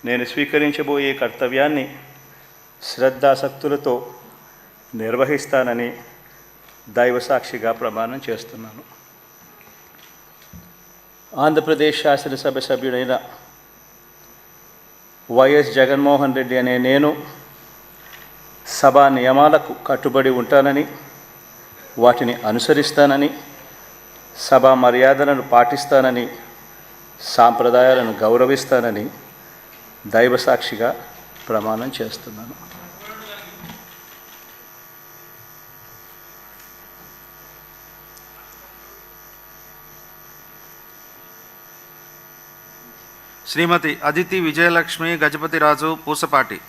నేను స్వీకరించబోయే కర్తవ్యాన్ని శ్రద్ధాసక్తులతో నిర్వహిస్తానని దైవసాక్షిగా ప్రమాణం చేస్తున్నాను. ఆంధ్రప్రదేశ్ శాసనసభ సభ్యుడైన వైఎస్ జగన్మోహన్ రెడ్డి అనే నేను సభా నియమాలకు కట్టుబడి ఉంటానని, వాటిని అనుసరిస్తానని, సభా మర్యాదలను పాటిస్తానని, సాంప్రదాయాలను గౌరవిస్తానని దైవసాక్షిగా ప్రమాణం చేస్తున్నాను. శ్రీమతి అదితి విజయలక్ష్మి గజపతిరాజు పూసపాటి.